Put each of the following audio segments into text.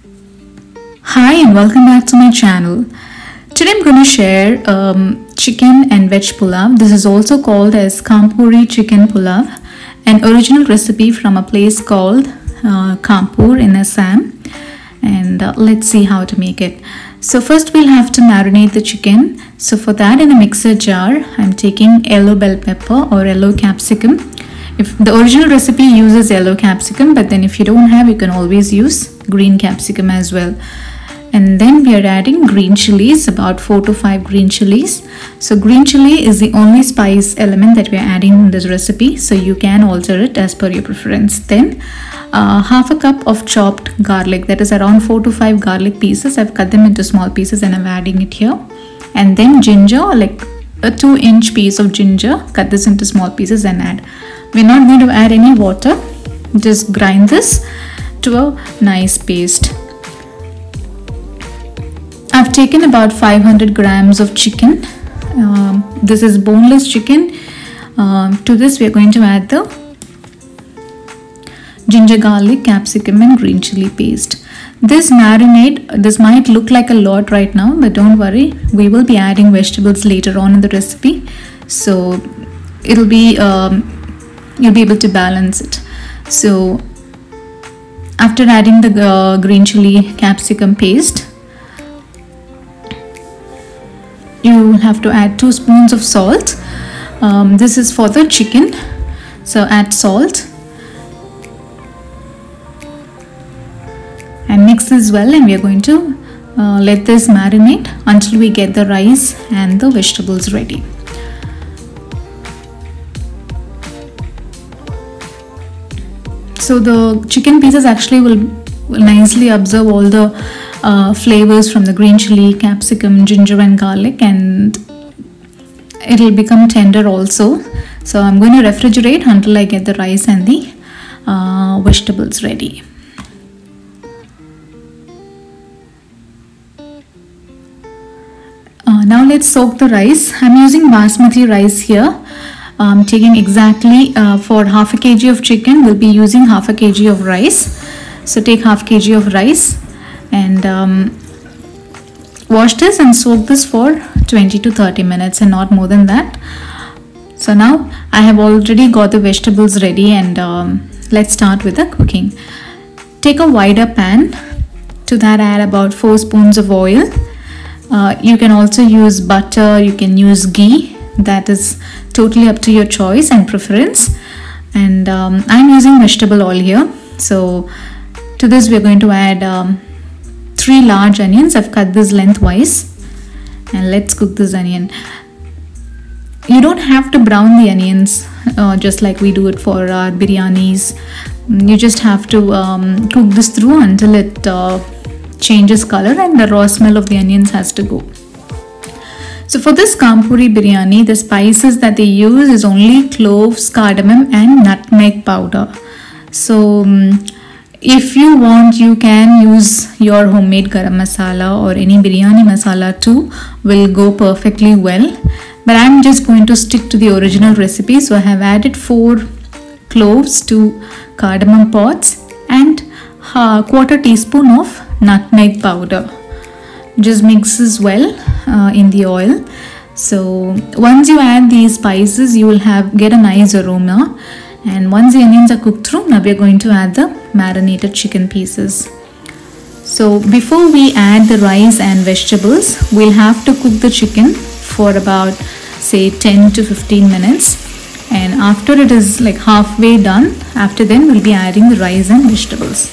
Hi and welcome back to my channel. Today I'm going to share chicken and veg pulav. This is also called as Kanpuri chicken pulav, an original recipe from a place called Kanpur in Assam. And let's see how to make it. So first we'll have to marinate the chicken. So for that, in a mixer jar, I'm taking yellow bell pepper or yellow capsicum. If the original recipe uses yellow capsicum, but then if you don't have, you can always use green capsicum as well. And then we are adding green chilies, about 4 to 5 green chilies. So green chili is the only spice element that we are adding in this recipe, so you can alter it as per your preference. Then half a cup of chopped garlic, that is around 4 to 5 garlic pieces. I've cut them into small pieces and I'm adding it here. And then ginger, like a 2-inch piece of ginger, cut this into small pieces and add. We're not going to add any water, just grind this to a nice paste. I've taken about 500 grams of chicken. This is boneless chicken. To this we are going to add the ginger, garlic, capsicum and green chili paste. This marinade, this might look like a lot right now, but don't worry, we will be adding vegetables later on in the recipe, so it'll be you'll be able to balance it. So after adding the green chili capsicum paste, you will have to add 2 spoons of salt. This is for the chicken, so add salt and mix this well, and we are going to let this marinate until we get the rice and the vegetables ready. So the chicken pieces actually will nicely absorb all the flavors from the green chili, capsicum, ginger and garlic, and it will become tender also. So I'm going to refrigerate until I get the rice and the vegetables ready. Now let's soak the rice. I'm using basmati rice here. I'm taking exactly for half a kg of chicken, we'll be using half a kg of rice. So take half kg of rice and wash this and soak this for 20 to 30 minutes and not more than that. So now I have already got the vegetables ready, and let's start with the cooking. Take a wider pan. To that add about 4 spoons of oil. You can also use butter, you can use ghee, that is totally up to your choice and preference. And I'm using vegetable oil here. So to this we are going to add 3 large onions. I've cut this lengthwise, and let's cook this onion. You don't have to brown the onions just like we do it for our biryanis. You just have to cook this through until it changes color and the raw smell of the onions has to go. So for this Kanpuri biryani, the spices that they use is only cloves, cardamom and nutmeg powder. So if you want, you can use your homemade garam masala or any biryani masala too, will go perfectly well. But I'm just going to stick to the original recipe. So I have added 4 cloves, 2 cardamom pods and quarter teaspoon of nutmeg powder. Just mix this well in the oil. So once you add these spices, you will get a nice aroma. And once the onions are cooked through, now we are going to add the marinated chicken pieces. So before we add the rice and vegetables, we'll have to cook the chicken for about say 10 to 15 minutes. And after it is like halfway done, after then we'll be adding the rice and vegetables.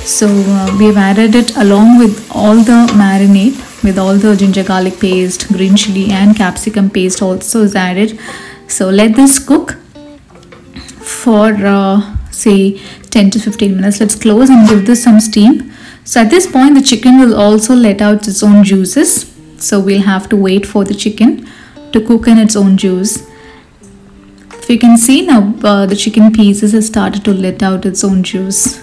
So we have added it along with all the marinade, with all the ginger garlic paste, green chili and capsicum paste also is added. So let this cook for say 10 to 15 minutes. Let's close and give this some steam. So at this point the chicken will also let out its own juices. So we'll have to wait for the chicken to cook in its own juice. If you can see now, the chicken pieces have started to let out its own juice.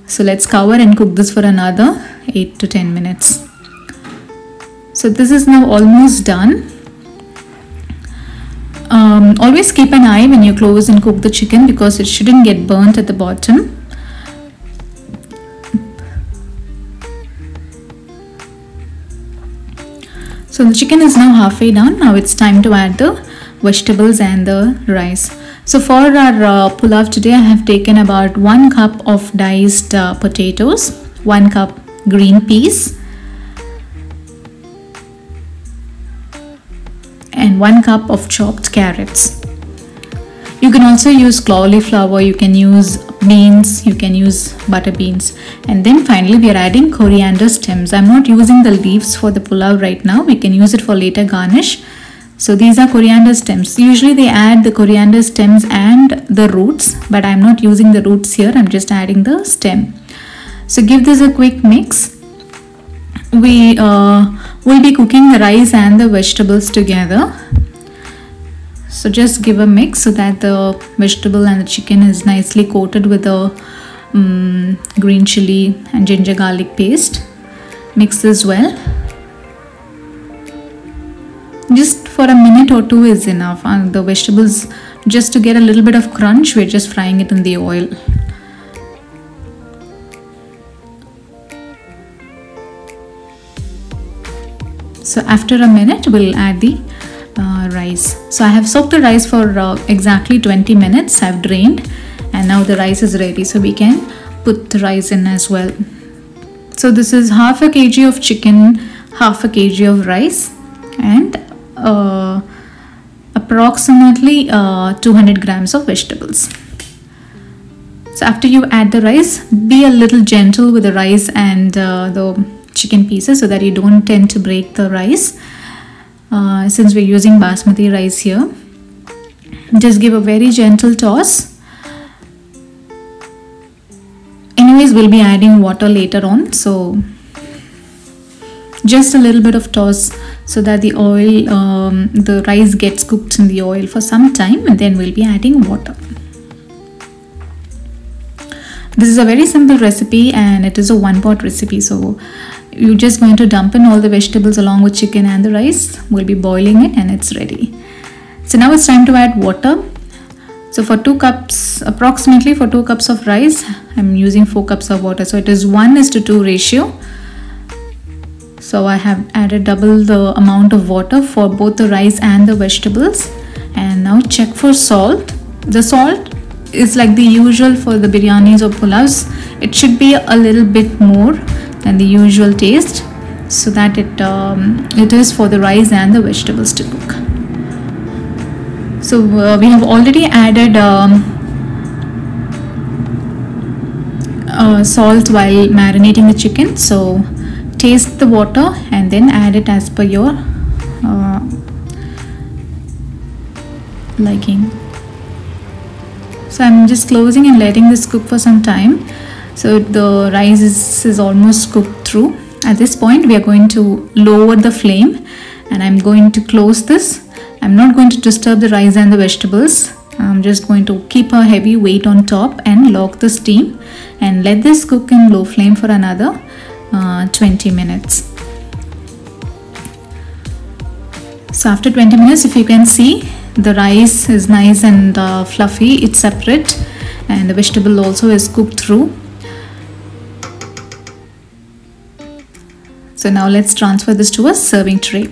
So let's cover and cook this for another 8 to 10 minutes. So this is now almost done. Always keep an eye when you close and cook the chicken because it shouldn't get burnt at the bottom. So the chicken is now halfway done. Now it's time to add the vegetables and the rice. So for our pulav today, I have taken about 1 cup of diced potatoes, 1 cup green peas, and 1 cup of chopped carrots. You can also use cauliflower, you can use beans, you can use butter beans. And then finally we are adding coriander stems. I'm not using the leaves for the pulav right now. We can use it for later garnish. So these are coriander stems. Usually they add the coriander stems and the roots, but I'm not using the roots here. I'm just adding the stem. So give this a quick mix. We will be cooking the rice and the vegetables together. So just give a mix so that the vegetable and the chicken is nicely coated with the green chili and ginger garlic paste. Mix this well. Just for a minute or two is enough. And the vegetables, just to get a little bit of crunch, we're just frying it in the oil. So after a minute, we'll add the rice. So I have soaked the rice for exactly 20 minutes. I've drained and now the rice is ready. So we can put the rice in as well. So this is half a kg of chicken, half a kg of rice, and approximately 200 grams of vegetables. So after you add the rice, be a little gentle with the rice and the chicken pieces so that you don't tend to break the rice. Since we're using basmati rice here, just give a very gentle toss. Anyways, we'll be adding water later on, so just a little bit of toss so that the oil, the rice gets cooked in the oil for some time, and then we'll be adding water. This is a very simple recipe and it is a one-pot recipe, so you're just going to dump in all the vegetables along with chicken and the rice. We'll be boiling it and it's ready. So now it's time to add water. So for 2 cups, approximately for 2 cups of rice, I'm using 4 cups of water. So it is 1:2 ratio. So I have added double the amount of water for both the rice and the vegetables. And now check for salt. The salt is like the usual for the biryanis or pulavs. It should be a little bit more than the usual taste, so that it is for the rice and the vegetables to cook. So we have already added salt while marinating the chicken. So taste the water and then add it as per your liking. So I'm just closing and letting this cook for some time. So the rice is almost cooked through. At this point we are going to lower the flame and I'm going to close this. I'm not going to disturb the rice and the vegetables. I'm just going to keep a heavy weight on top and lock the steam and let this cook in low flame for another 20 minutes. So after 20 minutes, if you can see, the rice is nice and fluffy, it's separate, and the vegetable also is cooked through. So now let's transfer this to a serving tray.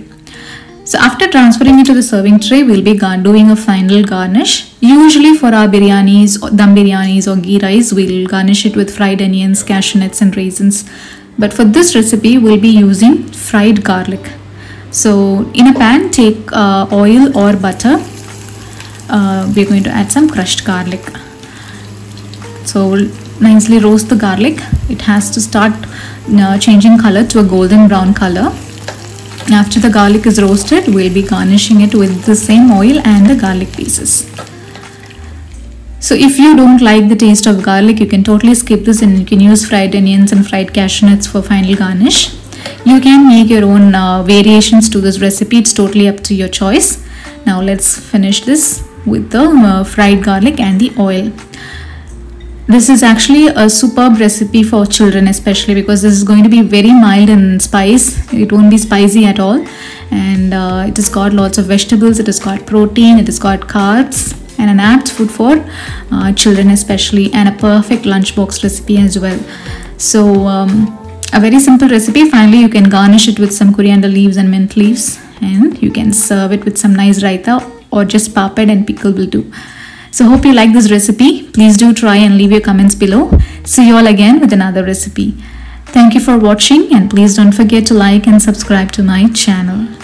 So after transferring it to the serving tray, we'll be doing a final garnish. Usually for our biryanis, dum biryanis or ghee rice, we'll garnish it with fried onions, cashew nuts and raisins. But for this recipe, we'll be using fried garlic. So in a pan, take oil or butter. We're going to add some crushed garlic. So we'll nicely roast the garlic. It has to start changing color to a golden brown color. After the garlic is roasted, we'll be garnishing it with the same oil and the garlic pieces. So if you don't like the taste of garlic, you can totally skip this and you can use fried onions and fried cashew nuts for final garnish. You can make your own variations to this recipe. It's totally up to your choice. Now let's finish this with the fried garlic and the oil. This is actually a superb recipe for children, especially because this is going to be very mild in spice. It won't be spicy at all, and it has got lots of vegetables, it has got protein, it has got carbs, and an apt food for children especially, and a perfect lunchbox recipe as well. So a very simple recipe. Finally, you can garnish it with some coriander leaves and mint leaves. and you can serve it with some nice raita or just papad and pickle will do. So hope you like this recipe. Please do try and leave your comments below. See you all again with another recipe. Thank you for watching, and please don't forget to like and subscribe to my channel.